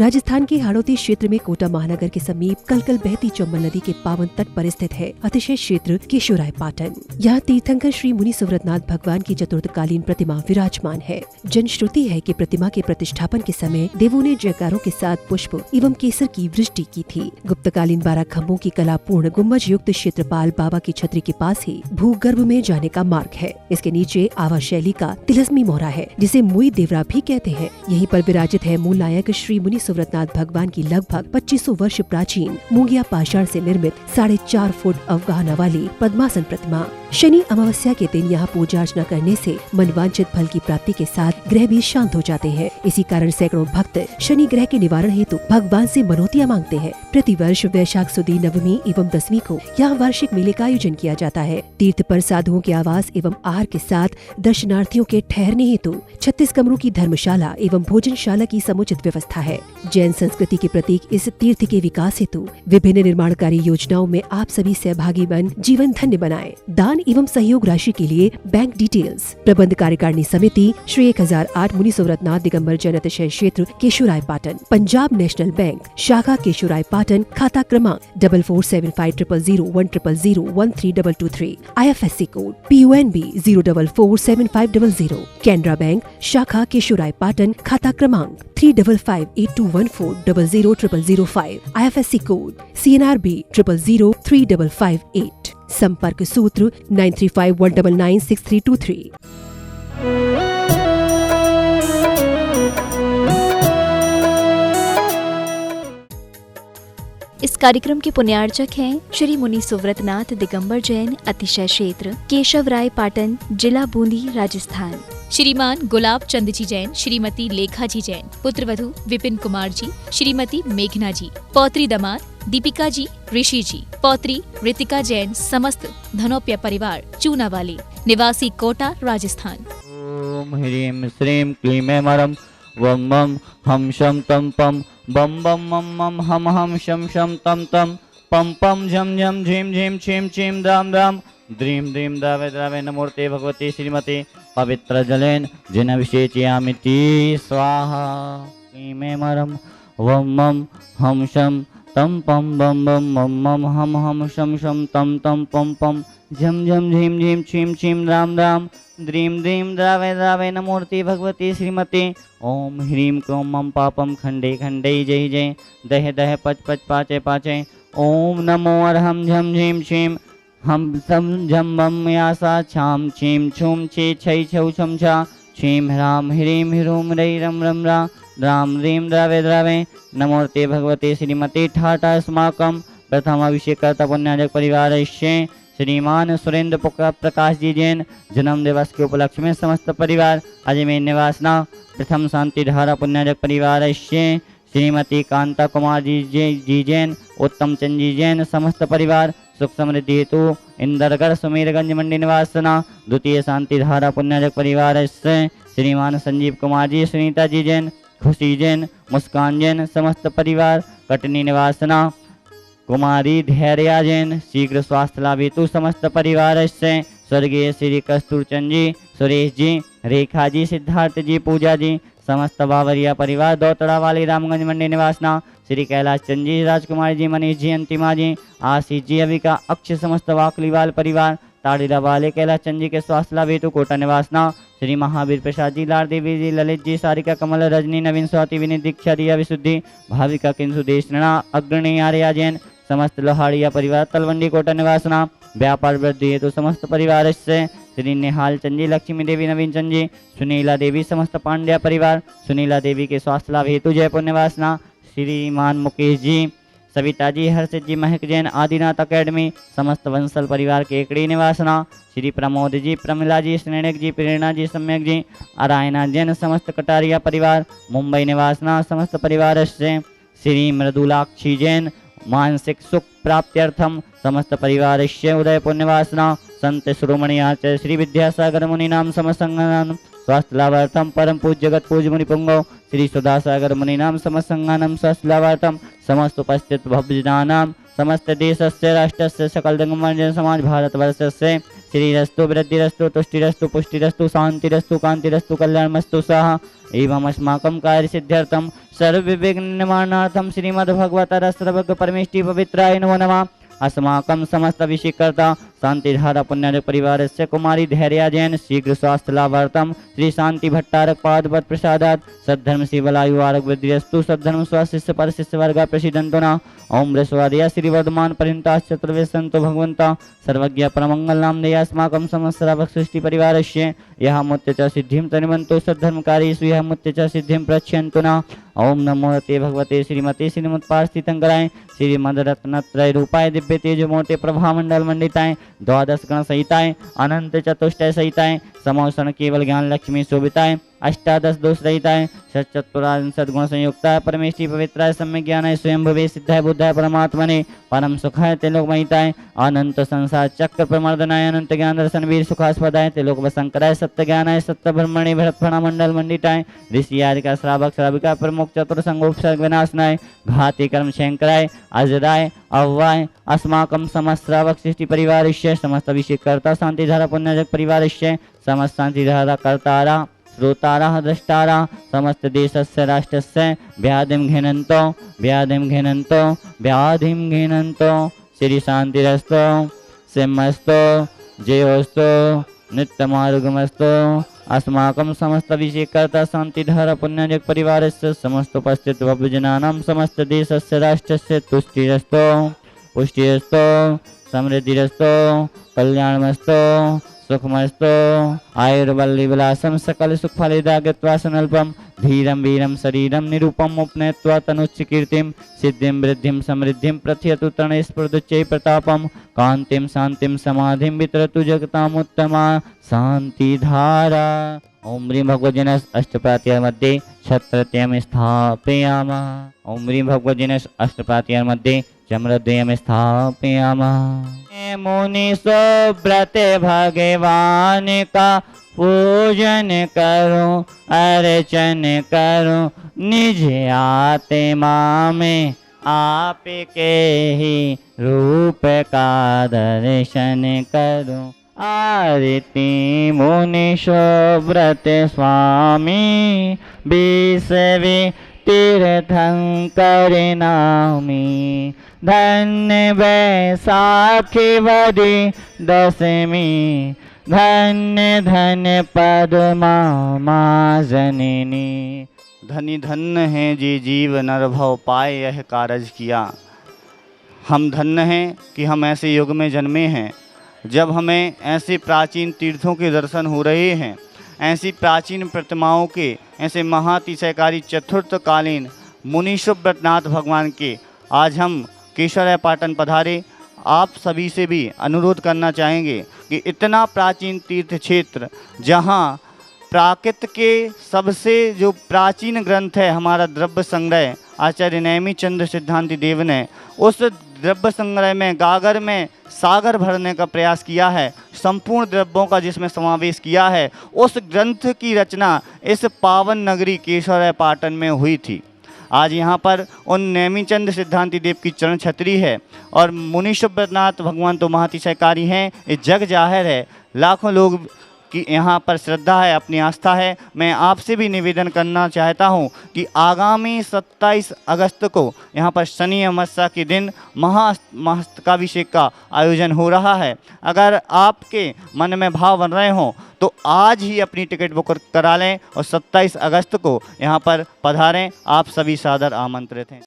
राजस्थान के हाड़ौती क्षेत्र में कोटा महानगर के समीप कलकल बहती चंबल नदी के पावन तट पर स्थित है अतिशय क्षेत्र केशोराय पाटन। यहाँ तीर्थंकर श्री मुनि सुव्रतनाथ भगवान की चतुर्थकालीन प्रतिमा विराजमान है। जनश्रुति है कि प्रतिमा के प्रतिष्ठापन के समय देवों ने जयकारों के साथ पुष्प एवं केसर की वृष्टि की थी। गुप्तकालीन 12 खम्भों की कलापूर्ण गुम्बज युक्त क्षेत्रपाल बाबा की छतरी के पास ही भूगर्भ में जाने का मार्ग है। इसके नीचे आवा शैली का तिलस्मी मोहरा है, जिसे मुई देवरा भी कहते हैं। यहीं पर विराजित है मूल नायक श्री मुनि सुव्रतनाथ भगवान की लगभग 2500 वर्ष प्राचीन मूंगिया पाषाण से निर्मित 4.5 फुट अवगाहना वाली पद्मासन प्रतिमा। शनि अमावस्या के दिन यहाँ पूजा अर्चना करने से मनवांछित फल की प्राप्ति के साथ ग्रह भी शांत हो जाते हैं। इसी कारण सैकड़ों भक्त शनि ग्रह के निवारण हेतु भगवान से मनौतियाँ मांगते हैं। प्रतिवर्ष वैशाख सुदी नवमी एवं 10वीं को यहाँ वार्षिक मेले का आयोजन किया जाता है। तीर्थ पर साधुओं के आवास एवं आहार के साथ दर्शनार्थियों के ठहरने हेतु 36 कमरों की धर्मशाला एवं भोजनशाला की समुचित व्यवस्था है। जैन संस्कृति के प्रतीक इस तीर्थ के विकास हेतु विभिन्न निर्माणकारी योजनाओं में आप सभी सहभागी बन जीवन धन्य बनाएं। दान एवं सहयोग राशि के लिए बैंक डिटेल्स। प्रबंध कार्यकारिणी समिति श्री 1008 मुनि सुव्रतनाथ दिगंबर जैन अतिशय क्षेत्र केशोराय पाटन, पंजाब नेशनल बैंक शाखा केशोराय पाटन, खाता क्रमांक 4475001000132223, IFSC code PUNB 0447500, Canara bank शाखा केशोराय पाटन, खाता क्रमांक 355821400005, IFSC कोड CNRB 00035558। संपर्क सूत्र 9351996323। इस कार्यक्रम के पुण्यार्चक हैं श्री मुनि सुव्रतनाथ दिगंबर जैन अतिशय क्षेत्र केशवराय पाटन, जिला बूंदी, राजस्थान। श्रीमान गुलाब चंद जी जैन, श्रीमती लेखा जी जैन, पुत्रवधु विपिन कुमार जी, श्रीमती मेघना जी, पौत्री दामाद दीपिका जी, ऋषि जी, पौत्री रितिका जैन, समस्त धनोपिया परिवार चूनावाली, निवासी कोटा, राजस्थान। ओम ह्रीं श्रीं क्लीं मरम वम मम हम शम तम पम बम बम मम मम हम शम शम तम तम पम पम झम झम झीम झीम छीम छीम दाम दाम द्रीम द्रीम द्रावे द्रावे नमोर्ते भगवती श्रीमती पवित्र जलेन जिन विशेषयामिति स्वाहा। क्लीं मरम वम मम हम शम तम पम बम बम मम मम हम शम शम तम तम पम पम झम झम झीम झीम छीम छीम राम राम द्रीम द्रीम द्रावे द्रावे नमोर्ति भगवती श्रीमती ओम ह्रीं क्रोम मम पापम खंडे खंडे जय जय दह दह पच पच पाचे पाचे ओम नमो अर्हम झम झीम छीम हम सम झम बम यासा छाम छीम छूम छे छै छौ छम छा छीम ह्राम ह्रीं ह्रूम रई रम रम रा राम रीम द्रावे द्रावे नमोर्ते भगवते श्रीमती ठाटा अस्माकं प्रथम अभिषेकर्ता पुण्याजक परिवार श्रीमान सुरेंद्र प्रकाश जी जैन जन्म दिवस के उपलक्ष्य में समस्त परिवार अजमेर निवासना प्रथम शांति धारा पुण्याजक परिवार श्रीमती कांता कुमार जी जैन, उत्तम चंद जी जैन, समस्त परिवार सुख समृद्धि हेतु इंदरगढ़ सुमेरगंज मंडी निवासना द्वितीय शांति धारा पुण्याजक परिवार श्रीमान संजीव कुमार जी, सुनीता जी जैन, खुशी जैन, मुस्कान जैन, समस्त परिवार कटनी निवासना कुमारी धैर्या जैन, शीघ्र स्वास्थ्य लाभ हेतु समस्त परिवार से स्वर्गीय श्री कस्तूर चंद जी, सुरेश जी, रेखा जी, सिद्धार्थ जी, पूजा जी, समस्त बावरिया परिवार दौतड़ा वाली रामगंज मंडी निवासना श्री कैलाश चंद जी, राजकुमार जी, मनीष जी, अंतिमा जी, आशीष जी, अविका, अक्ष, समस्त वाकलीवाल परिवार ताड़ीरा वाले कैलाश चंद जी के स्वास्थ्य लाभ हेतु कोटा निवासना श्री महावीर प्रसाद जी, लाल देवी जी, ललित जी, सारिका, कमल, रजनी, नवीन, स्वाति, विनीत, दीक्षा, रिया, विशुद्धि, भाविका, किंसु, देशना, अग्रणी, आर्या जैन, समस्त लोहाड़िया परिवार तलवंडी कोटा निवासना व्यापार वृद्धि हेतु समस्त परिवार से श्री निहाल चंद जी, लक्ष्मी देवी, नवीन चंद जी, सुनीला देवी, समस्त पांड्या परिवार सुनीला देवी के स्वास्थ्य लाभ हेतु जयपुर निवासना श्रीमान मुकेश जी, सविता जी, हर्षित जी, महक जैन, आदिनाथ अकेडमी, समस्त वंशल परिवार के एकड़ी निवासना श्री प्रमोद जी, प्रमिला जी, स्नेहक जी, प्रेरणा जी, सम्यक जी, अरायना जैन, समस्त कटारिया परिवार मुंबई निवासना समस्त परिवार से श्री मृदुलाक्षी जैन, मानसिक सुख प्राप्त्यर्थम समस्त परिवार उदयपुर निवासना संत शिरोमणि आचार्य श्री विद्यासागर मुनि नाम समसंगानम स्वास्थ्य लाभार्थम परम पूज्य जगत पूज्य मुनि पुंगव श्री सुधासागर मुनि नाम समसंगानम स्वास्थ्य लाभार्थम समस्त उपस्थित भवजनानाम समस्त देशस्य राष्ट्रस्य सकल जन समाज भारतवर्षस्य श्रीरस्तु वृद्धिरस्तु तुष्टिरस्तु पुष्टिरस्तु शांतिरस्तु कांतिरस्तु कल्याणमस्तु स्वाहा एवं अस्माकं कार्यसिद्ध्यर्थं सर्वविघ्न निवारणार्थं श्रीमद्भगवतः सर्वज्ञ परमेष्टि पवित्राय नमो नमः। अस्माकं समस्त अभिषेककर्ता शांतिधारा पुण्यराज परिवारस्य कुमारी धैर्या जैन शीघ्र स्वास्थ्य लाभार्थं श्री शांति भट्टारक पादपद प्रसादात् सद्धर्म शिवलायु आरोग्य वृद्धिरस्तु सद्धर्म स्वाशिष्य परशिष्य वर्गा प्रसिद्धन्तु न। ओम बृहस्पतिया श्री वर्धमान परिणताश्च चतुर्वे सन्तो भगवन्ता सर्वज्ञ परमंगल नामधेय अस्माकं समस्तरावक सृष्टि परिवारस्य यः मुत्य च सिद्धिं तनिमन्तो सद्धर्मकारीषु यः मुत्य च सिद्धिं प्रच्छयन्तु न। ओम नमो ते भगवते श्रीमते श्रीमत्पार्थितंकराय श्रीमद्रत्नत्रय रूपाय दिव्य तेज मोटे प्रभामंडल मंडिताय द्वादश गण सहिताय अनंत चतुष्टय सहिताय समोषण केवल ज्ञान लक्ष्मी शोभिताय अष्टादश दोष रहिताय सच्चतुरांशद गुण संयुक्ताय परमेष्टि पवित्राय सम्यक ज्ञानाय स्वयं भवे सिद्धाय बुद्धाय परमात्मने परम सुखाय तेलोक महिताय अनंत संसार चक्र प्रमर्दनाय अनंत ज्ञान दर्शन वीर सुखास्पदाय तेलोक वसंकराय सत्य ज्ञानाय सत्य ब्रह्मणे भरत फणा मंडल मंडिताय ऋषि आदि का श्रावक श्राविका प्रमुख चतुर संगोपसर्ग विनाशनाय घाति कर्म शंकराय अजराय अव्वाय अस्माकं समस्त श्रावक सृष्टि परिवारस्य समस्त अभिषेककर्ता शांतिधारा पुण्यजग परिवारस्य समस्त शांतिधारा कर्तारा श्रोतारा द्रष्टारा समस्त देशस्य राष्ट्रस्य व्याधिं घिनन्तो श्री शांतिरस्तो सिंहस्तो जयोस्तो नित्यमार्गमस्तो अस्माकं समस्त अभिषेककर्ता शांतिधारा पुण्यजग परिवारस्य समस्त उपस्थित भव्यजनानां समस्त देशस्य राष्ट्रस्य तुष्टिरस्तो पुष्टिरस्तो समृद्धिरस्तो कल्याणमस्तो सुखमस्तो आयुर्वल्लीविलासं सकल सुखफलिदागत्वासनल्पं धीरं वीरं शरीरं निरूपम् उपनयत्वा तनुच्चकीर्तिं सिद्धिं वृद्धिं समृद्धिं प्रथयतु तरणेः स्फुरदुच्चैः प्रतापं कान्तिं शान्तिं समाधिं वितरतु जगतामुत्तमा शान्तिधारा। ओम ह्रीं भगवद्जन अष्टप्रात्यार मध्ये छत्रत्यं स्थापयामः। ओम ह्रीं भगवद्जन अष्टप्रात्यार मध्ये चम्रद्वयं स्थापयामः। मुनि सुब्रत भगवान का पूजन करो अर्चन करो निज आत्मा में आपके ही रूप का दर्शन करो। आरती मुनि सुब्रत स्वामी विश्वे तीर्थंकर नामी धन्य बैसाखी बदी दशमी धन्य धन्य पद्मा माँ जननी। धनी धन्य हैं जी जीव नर भव पाए यह कारज किया। हम धन्य हैं कि हम ऐसे युग में जन्मे हैं जब हमें ऐसे प्राचीन तीर्थों के दर्शन हो रहे हैं, ऐसी प्राचीन प्रतिमाओं के, ऐसे महातिशयकारी चतुर्थकालीन मुनि सुब्रतनाथ भगवान के आज हम केशवराय पाटन पधारे। आप सभी से भी अनुरोध करना चाहेंगे कि इतना प्राचीन तीर्थ क्षेत्र जहाँ प्राकृत के सबसे जो प्राचीन ग्रंथ है हमारा द्रव्य संग्रह आचार्य नैमी चंद्र सिद्धांति देव ने उस द्रव्य संग्रह में गागर में सागर भरने का प्रयास किया है, संपूर्ण द्रव्यों का जिसमें समावेश किया है, उस ग्रंथ की रचना इस पावन नगरी केशवराय पाटन में हुई थी। आज यहाँ पर उन नेमीचंद सिद्धांति देव की चरण छत्री है और मुनि सुब्रतनाथ भगवान तो महातिशयकारी हैं, ये जग जाहिर है। लाखों लोग की यहाँ पर श्रद्धा है, अपनी आस्था है। मैं आपसे भी निवेदन करना चाहता हूँ कि आगामी 27 अगस्त को यहाँ पर शनि अमावस्या के दिन महामस्तकाभिषेक का आयोजन हो रहा है। अगर आपके मन में भाव बन रहे हों तो आज ही अपनी टिकट बुक करा लें और 27 अगस्त को यहाँ पर पधारें। आप सभी सादर आमंत्रित हैं।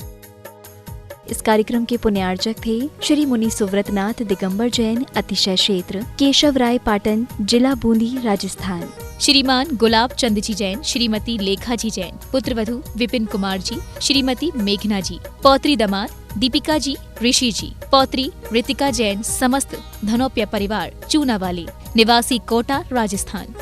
इस कार्यक्रम के पुण्यार्चक थे श्री मुनि सुव्रतनाथ दिगंबर जैन, अतिशय क्षेत्र केशवराय पाटन, जिला बूंदी, राजस्थान। श्रीमान गुलाब चंद जी जैन, श्रीमती लेखा जी जैन, पुत्रवधू विपिन कुमार जी, श्रीमती मेघना जी, पौत्री दामाद दीपिका जी, ऋषि जी, पौत्री रितिका जैन, समस्त धनोपिया परिवार चूनावाली, निवासी कोटा, राजस्थान।